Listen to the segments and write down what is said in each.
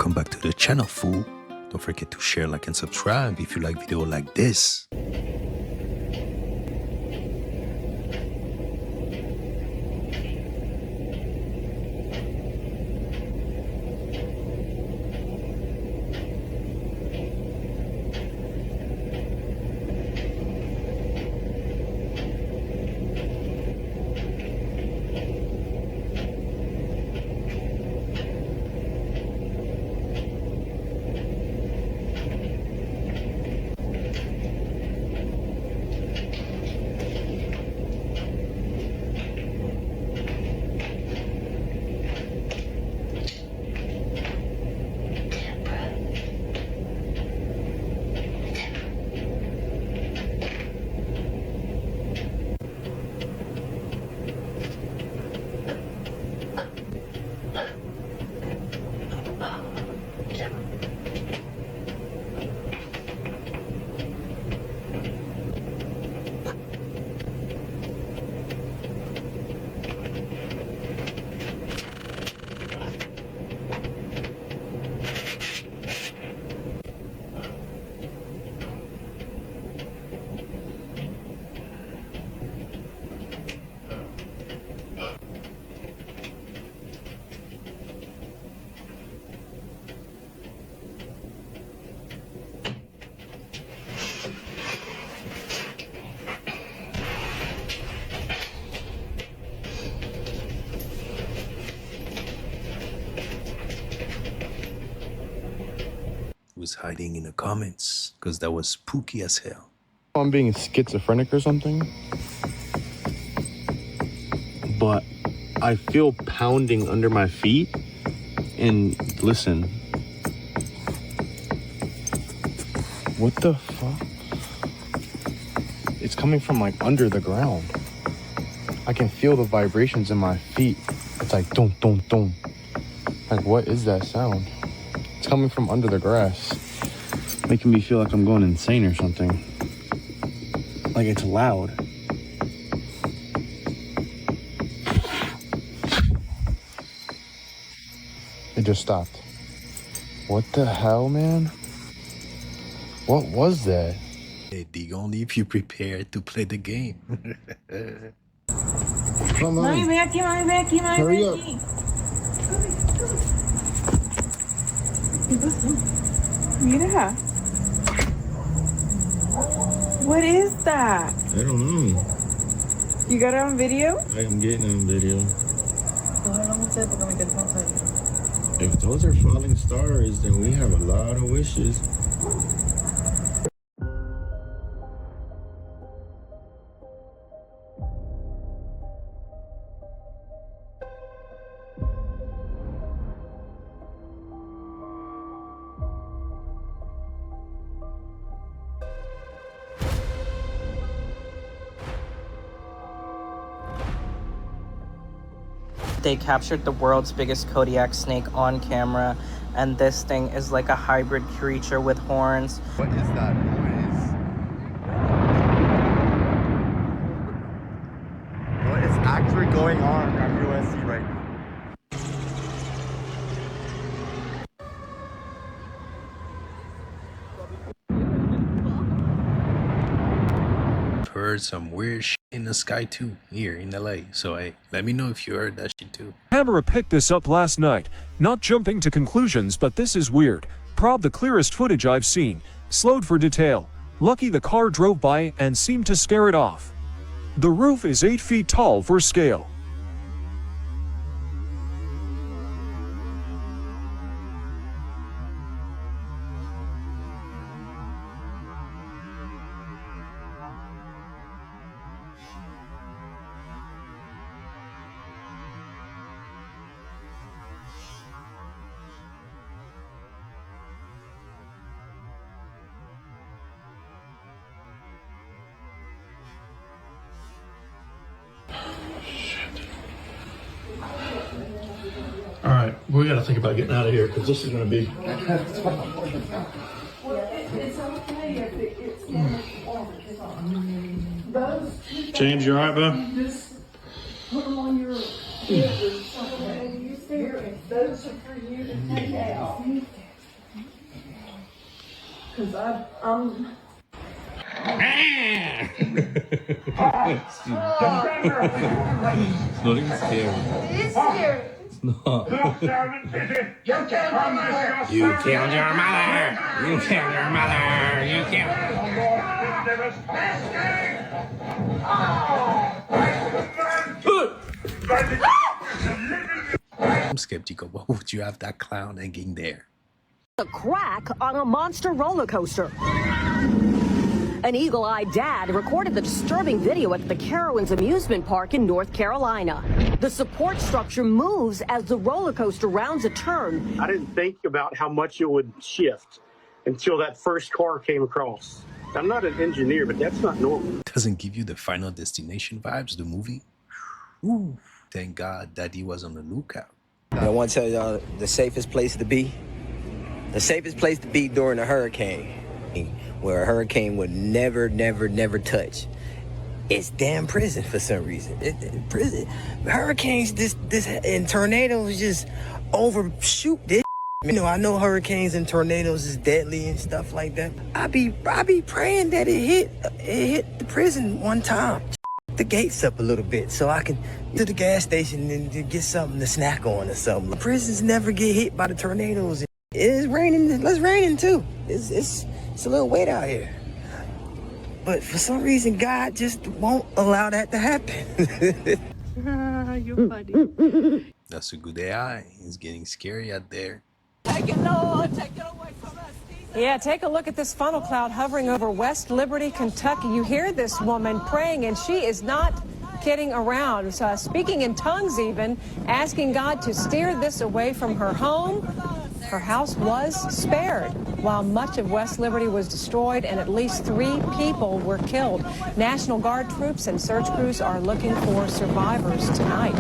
welcome back to the channel, fool. Don't forget to share, like, and subscribe if you like video like this. Was hiding in the comments because that was spooky as hell. I'm being schizophrenic or something, but I feel pounding under my feet. And listen, what the fuck? It's coming from like under the ground. I can feel the vibrations in my feet. It's like dum dum dum. Like, what is that sound? It's coming from under the grass, making me feel like I'm going insane or something. Like, it's loud. It just stopped. What the hell, man? What was that? Hey, Dig, only if you prepared to play the game. Come on. Mami, ven aquí. Hurry up. ¿Qué pasó? Mira. What is that? I don't know. You got it on video? I am getting on video. If those are falling stars, then we have a lot of wishes. They captured the world's biggest Kodiak snake on camera, and this thing is like a hybrid creature with horns. What is that noise? What is actually going on USC right now? Heard some weird shit in the sky too, here in LA. So hey, let me know if you heard that shit too. Camera picked this up last night. Not jumping to conclusions, but this is weird. Prob the clearest footage I've seen. Slowed for detail. Lucky the car drove by and seemed to scare it off. The roof is 8 feet tall for scale. All right, we got to think about getting out of here because this is going to be. James, you all right, bud? Just put them on your head or something. serious. Those are for you to take out. Because I'm... It's not even scary. It is scary. It's not. You killed your mother! You killed your mother! You killed... I'm skeptical. Why would you have that clown hanging there? A crack on a monster roller coaster. An eagle-eyed dad recorded the disturbing video at the Carowinds amusement park in North Carolina. The support structure moves as the roller coaster rounds a turn. I didn't think about how much it would shift until that first car came across. I'm not an engineer, but that's not normal. Doesn't give you the Final Destination vibes, the movie? Ooh, thank God Daddy was on the lookout. I want to tell y'all the safest place to be. The safest place to be during a hurricane, where a hurricane would never touch. It's damn prison for some reason. Prison, hurricanes, this and tornadoes just overshoot this. You know, I know hurricanes and tornadoes is deadly and stuff like that. I be praying that it hit the prison one time. The gates up a little bit so I can to the gas station and get something to snack on or something. The prisons never get hit by the tornadoes. It's raining. It's raining too. It's a little wet out here. But for some reason, God just won't allow that to happen. You're funny. That's a good AI. It's getting scary out there. Take it, Lord. Take it away from us. Yeah, take a look at this funnel cloud hovering over West Liberty, Kentucky. You hear this woman praying, and she is not kidding around. Speaking in tongues even, asking God to steer this away from her home. Her house was spared, while much of West Liberty was destroyed and at least 3 people were killed. National Guard troops and search crews are looking for survivors tonight.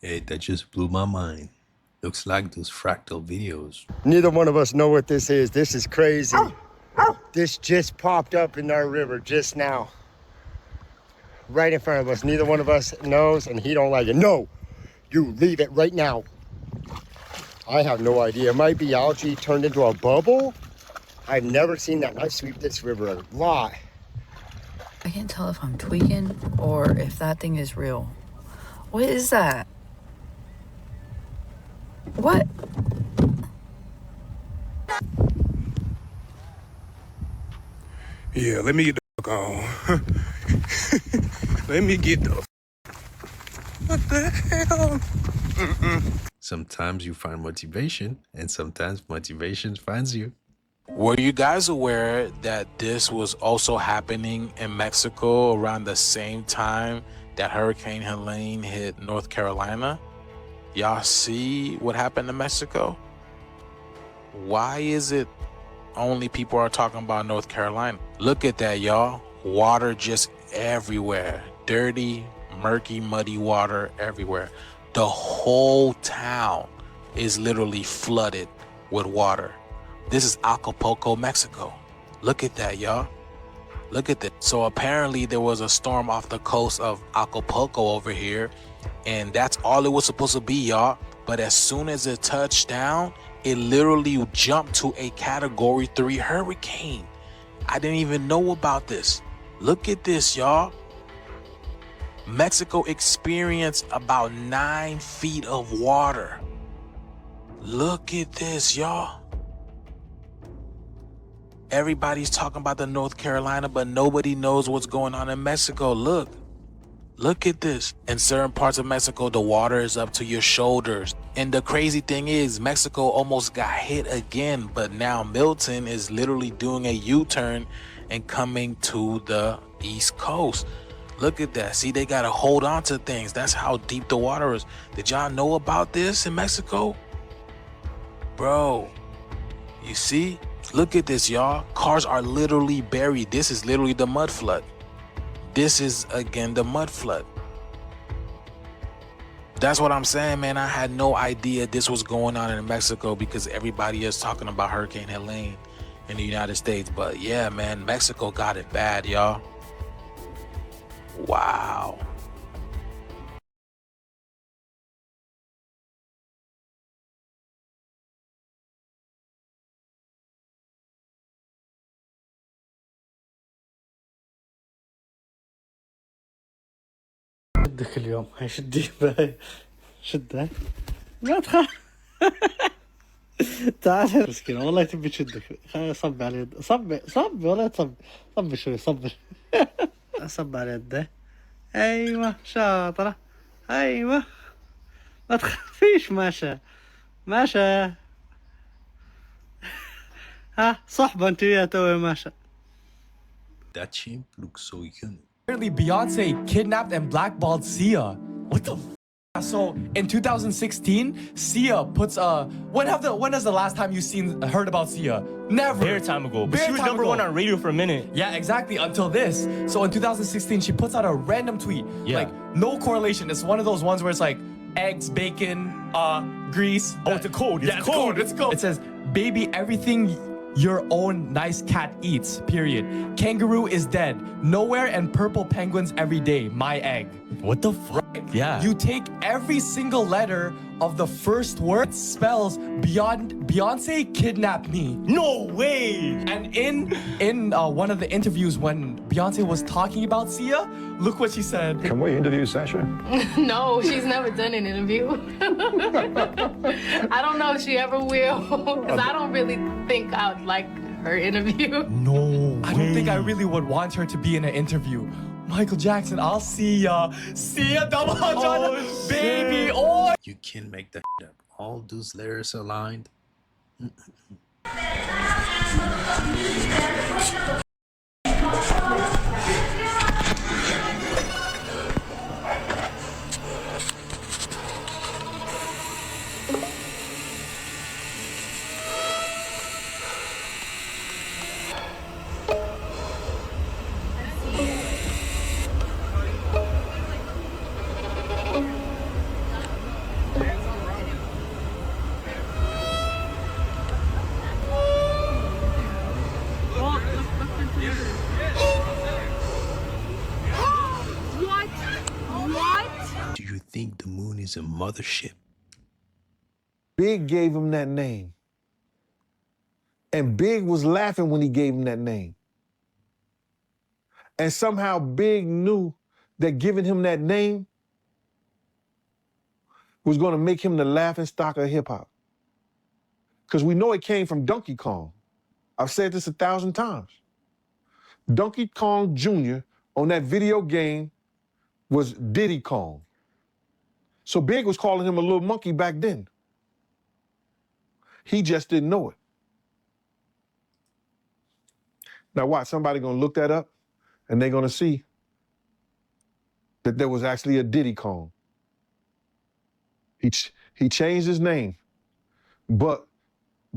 Hey, that just blew my mind. Looks like those fractal videos. Neither one of us know what this is. This is crazy. This just popped up in our river just now. Right in front of us. Neither one of us knows, and he don't like it. No, you leave it right now. I have no idea. It might be algae turned into a bubble. I've never seen that. I sweep this river a lot. I can't tell if I'm tweaking or if that thing is real. What is that? What? Yeah, let me get the fuck on. Let me get the what the hell? Sometimes you find motivation, and sometimes motivation finds you. Were you guys aware that this was also happening in Mexico around the same time that Hurricane Helene hit North Carolina? Y'all see what happened to Mexico? Why is it only people are talking about North Carolina? Look at that, y'all. Water just everywhere. Dirty, murky, muddy water everywhere. The whole town is literally flooded with water. This is Acapulco, Mexico. Look at that, y'all. Look at that. So apparently there was a storm off the coast of Acapulco over here, and that's all it was supposed to be, y'all. But as soon as it touched down, it literally jumped to a Category 3 hurricane. I didn't even know about this. Look at this, y'all. Mexico experienced about 9 feet of water. Look at this, y'all. Everybody's talking about the North Carolina, but nobody knows what's going on in Mexico. Look at this. In certain parts of Mexico, the water is up to your shoulders. And the crazy thing is, Mexico almost got hit again, but now Milton is literally doing a U-turn and coming to the East Coast. Look at that. See, they gotta hold on to things. That's how deep the water is. Did y'all know about this in Mexico? Bro, you see? Look at this, y'all. Cars are literally buried. This is literally the mud flood. This is, again, the mud flood. That's what I'm saying, man. I had no idea this was going on in Mexico because everybody is talking about Hurricane Helene in the United States. But yeah, man, Mexico got it bad, y'all. Wow. شدك اليوم هاي شدي باي شدها لا تخاف تعال مسكينة والله تبي تشدك صب على يد صب ولا صب شوي صب صب على يده ايوه شاطرة ايوه ما تخافيش ماشى ها صحبة انت ويا توي ماشى. That chimp looks so human. Apparently Beyonce kidnapped and blackballed Sia. What the f? So in 2016, Sia puts when is the last time you heard about Sia? Never. Very time ago. But she was number one on radio for a minute. Yeah, exactly. Until this. So in 2016, she puts out a random tweet. Yeah. Like no correlation. It's one of those ones where it's like eggs, bacon, grease. Oh, it's a code. It's code. It says, baby, everything your own nice cat eats, period. Kangaroo is dead. Nowhere and purple penguins every day. My egg. What the f? Yeah. You take every single letter of the first word, spells Beyonce kidnapped me. No way! And in one of the interviews when Beyonce was talking about Sia, look what she said. Can we interview Sasha? No, she's never done an interview. I don't know if she ever will, because I don't really think I would like her interview. No, I don't think I really would want her to be in an interview. Michael Jackson, I'll see ya. See ya, double hundred, baby. Oh, you can't make that up. All those letters aligned. Do you think the moon is a mothership? Big gave him that name. And Big was laughing when he gave him that name. And somehow Big knew that giving him that name was going to make him the laughing stock of hip hop. Because we know it came from Donkey Kong. I've said this 1,000 times. Donkey Kong Jr. on that video game was Diddy Kong. So Big was calling him a little monkey back then. He just didn't know it. Now watch, somebody gonna look that up and they're gonna see that there was actually a Diddy Kong. He changed his name, but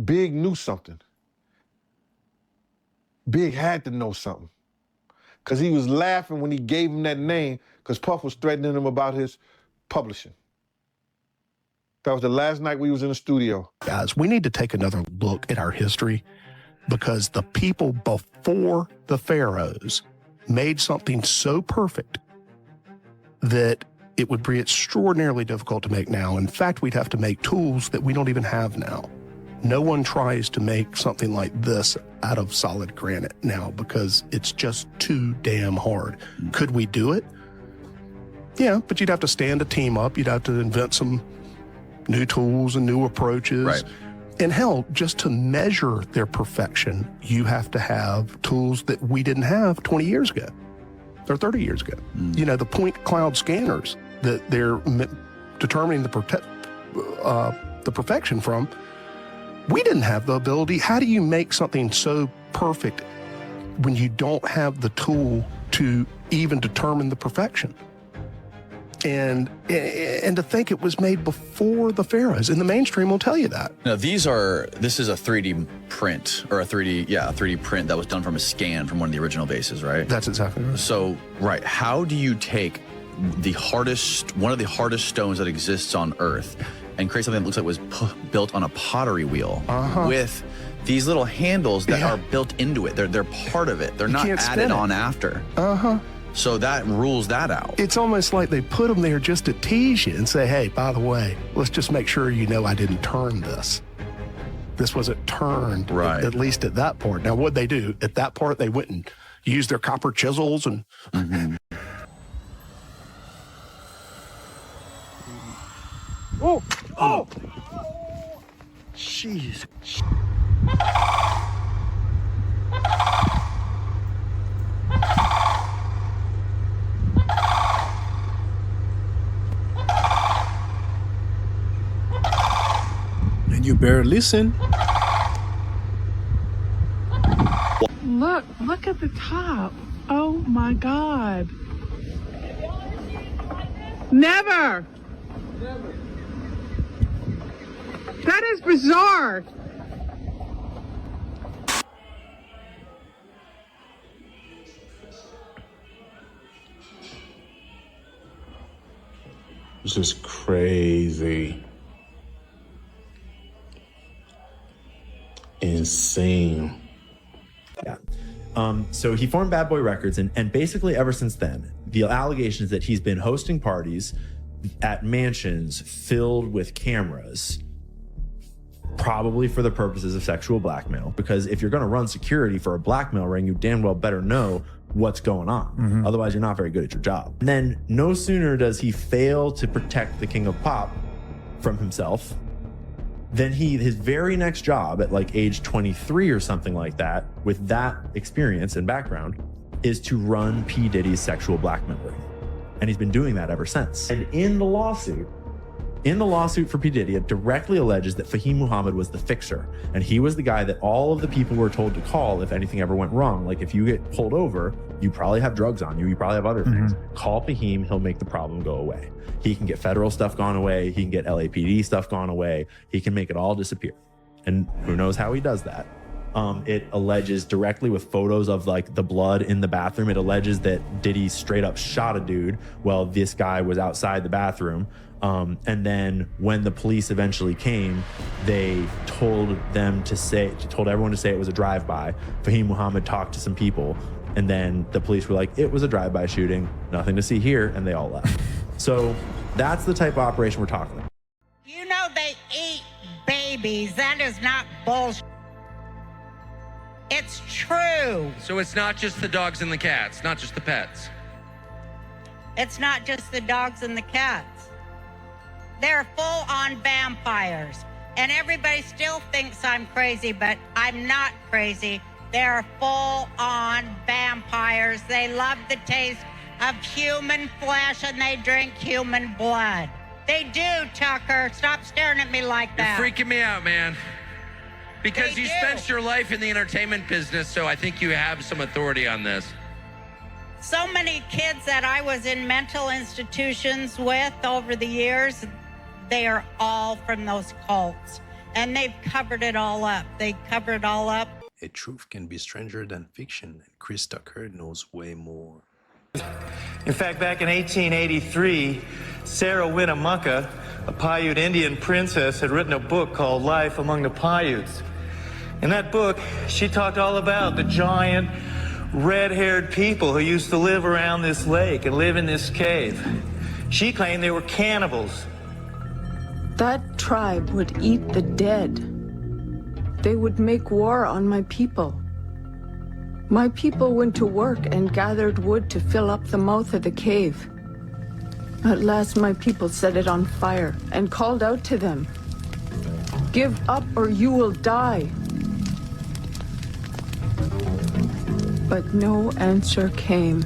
Big knew something. Big had to know something. Because he was laughing when he gave him that name because Puff was threatening him about his publishing. That was the last night we was in the studio. Guys, we need to take another look at our history because the people before the pharaohs made something so perfect that it would be extraordinarily difficult to make now. In fact, we'd have to make tools that we don't even have now. No one tries to make something like this out of solid granite now because it's just too damn hard. Could we do it? Yeah, but you'd have to stand a team up. You'd have to invent some new tools and new approaches. Right. And hell, just to measure their perfection, you have to have tools that we didn't have 20 years ago or 30 years ago. You know, the point cloud scanners that they're determining the perfection from, we didn't have the ability. How do you make something so perfect when you don't have the tool to even determine the perfection? And to think it was made before the pharaohs, and the mainstream will tell you that. Now this is a 3D print, or a 3D print that was done from a scan from one of the original bases, right? That's exactly right. So, right, how do you take one of the hardest stones that exists on Earth and create something that looks like it was built on a pottery wheel with these little handles that are built into it? They're part of it. They're not added on after. So that rules that out. It's almost like they put them there just to tease you and say, hey, by the way, let's just make sure you know I didn't turn this. This wasn't turned, right, at least at that part. Now, what'd they do? At that part, they went and used their copper chisels and... Oh! Oh! Jeez. And you better listen. Look at the top. Oh my God. Never. That is bizarre. This is crazy. Insane. Yeah. So he formed Bad Boy Records, and basically ever since then, the allegation is that he's been hosting parties at mansions filled with cameras, probably for the purposes of sexual blackmail. Because if you're going to run security for a blackmail ring, you damn well better know what's going on. Otherwise, you're not very good at your job. And then no sooner does he fail to protect the King of Pop from himself, then his very next job at like age 23 or something like that, with that experience and background, is to run P. Diddy's sexual blackmail ring. And he's been doing that ever since. And in the lawsuit for P. Diddy, it directly alleges that Fahim Muhammad was the fixer. And he was the guy that all of the people were told to call if anything ever went wrong. Like if you get pulled over, you probably have drugs on you, you probably have other things. Call Fahim, he'll make the problem go away. He can get federal stuff gone away. He can get LAPD stuff gone away. He can make it all disappear. And who knows how he does that. It alleges directly with photos of like the blood in the bathroom. It alleges that Diddy straight up shot a dude while this guy was outside the bathroom. And then when the police eventually came, they told everyone to say it was a drive-by. Fahim Muhammad talked to some people, and then the police were like, it was a drive-by shooting, nothing to see here, and they all left. So that's the type of operation we're talking about. You know they eat babies. That is not bullshit. It's true. So it's not just the dogs and the cats, not just the pets. It's not just the dogs and the cats. They're full-on vampires. And everybody still thinks I'm crazy, but I'm not crazy. They're full-on vampires. They love the taste of human flesh and they drink human blood. They do, Tucker. Stop staring at me like that. You're freaking me out, man. Because you spent your life in the entertainment business, so I think you have some authority on this. So many kids that I was in mental institutions with over the years, they are all from those cults. And they've covered it all up. They covered it all up. A truth can be stranger than fiction, and Chris Tucker knows way more. In fact, back in 1883, Sarah Winnemucca, a Paiute Indian princess, had written a book called Life Among the Paiutes. In that book, she talked all about the giant, red-haired people who used to live around this lake and live in this cave. She claimed they were cannibals. That tribe would eat the dead. They would make war on my people. My people went to work and gathered wood to fill up the mouth of the cave. At last my people set it on fire and called out to them, "Give up or you will die." But no answer came.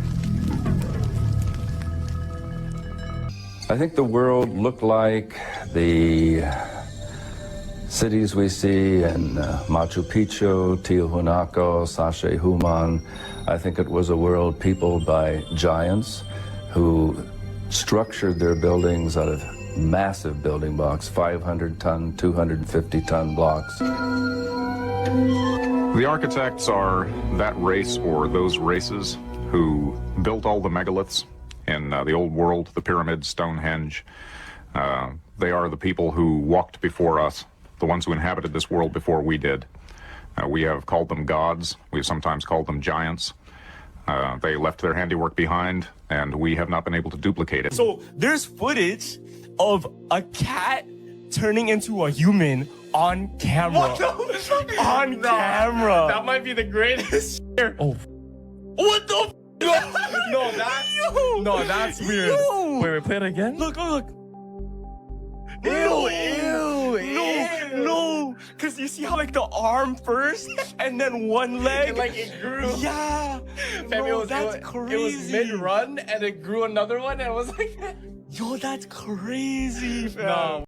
I think the world looked like the cities we see in Machu Picchu, Tiahuanaco, Sacsayhuaman. I think it was a world peopled by giants who structured their buildings out of massive building blocks, 500-ton, 250-ton blocks. The architects are that race or those races who built all the megaliths in the old world, the pyramids, Stonehenge. They are the people who walked before us, the ones who inhabited this world before we did. We have called them gods. We've sometimes called them giants. They left their handiwork behind, and we have not been able to duplicate it. So there's footage of a cat turning into a human on camera. What the fuck? On camera. That might be the greatest shit. Oh. What the No, that's weird. Wait, play it again? Look. No, because you see how like the arm first and then one leg. And, like it grew. Yeah. Fam, Bro, that's crazy. It was mid-run and it grew another one and it was like, yo, that's crazy, fam. No.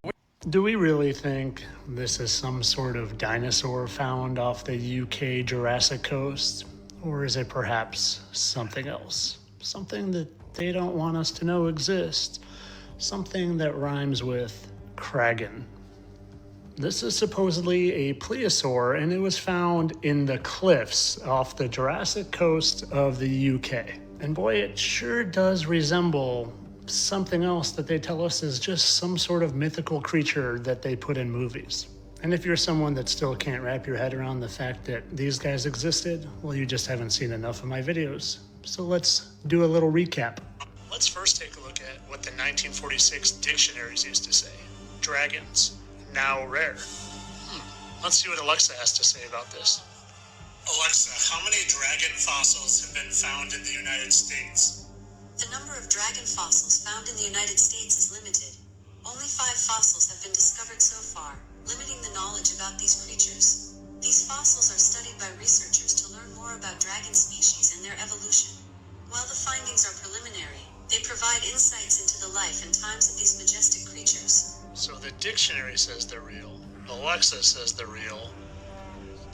Do we really think this is some sort of dinosaur found off the UK Jurassic coast? Or is it perhaps something else? Something that they don't want us to know exists. Something that rhymes with Kragan. This is supposedly a plesiosaur, and it was found in the cliffs off the Jurassic coast of the UK. And boy, it sure does resemble something else that they tell us is just some sort of mythical creature that they put in movies. And if you're someone that still can't wrap your head around the fact that these guys existed, well, you just haven't seen enough of my videos. So let's do a little recap. Let's first take a look at what the 1946 dictionaries used to say. Dragons, now rare. Let's see what Alexa has to say about this. Alexa, how many dragon fossils have been found in the United States? The number of dragon fossils found in the United States is limited. Only 5 fossils have been discovered so far, limiting the knowledge about these creatures. These fossils are studied by researchers to learn more about dragon species and their evolution. While the findings are preliminary, they provide insights into the life and times of these majestic creatures. So the dictionary says they're real. Alexa says they're real.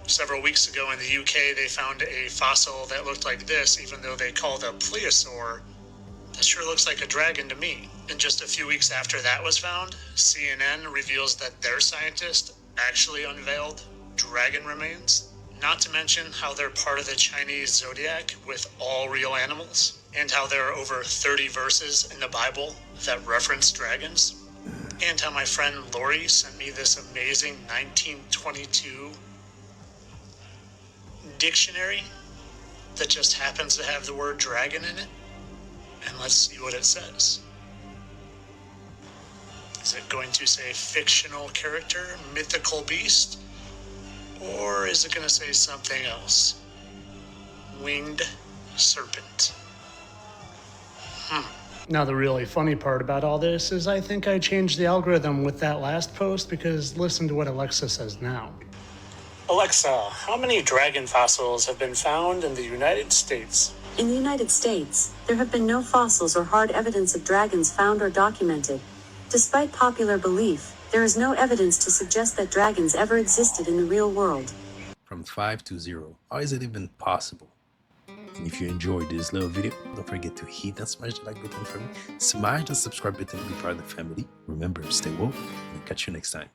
Several weeks ago in the UK, they found a fossil that looked like this, even though they called a plesiosaur. That sure looks like a dragon to me. And just a few weeks after that was found, CNN reveals that their scientist actually unveiled dragon remains. Not to mention how they're part of the Chinese zodiac with all real animals, and how there are over 30 verses in the Bible that reference dragons, and how my friend Lori sent me this amazing 1922 dictionary that just happens to have the word dragon in it. And let's see what it says. Is it going to say fictional character, mythical beast? Or is it going to say something else? Winged serpent. Now the really funny part about all this is I think I changed the algorithm with that last post, because listen to what Alexa says now. Alexa, how many dragon fossils have been found in the United States? In the United States, there have been no fossils or hard evidence of dragons found or documented. Despite popular belief, there is no evidence to suggest that dragons ever existed in the real world. From 5 to 0. How is it even possible? And if you enjoyed this little video, don't forget to hit and smash the like button for me. Smash the subscribe button to be part of the family. Remember, stay woke, and catch you next time.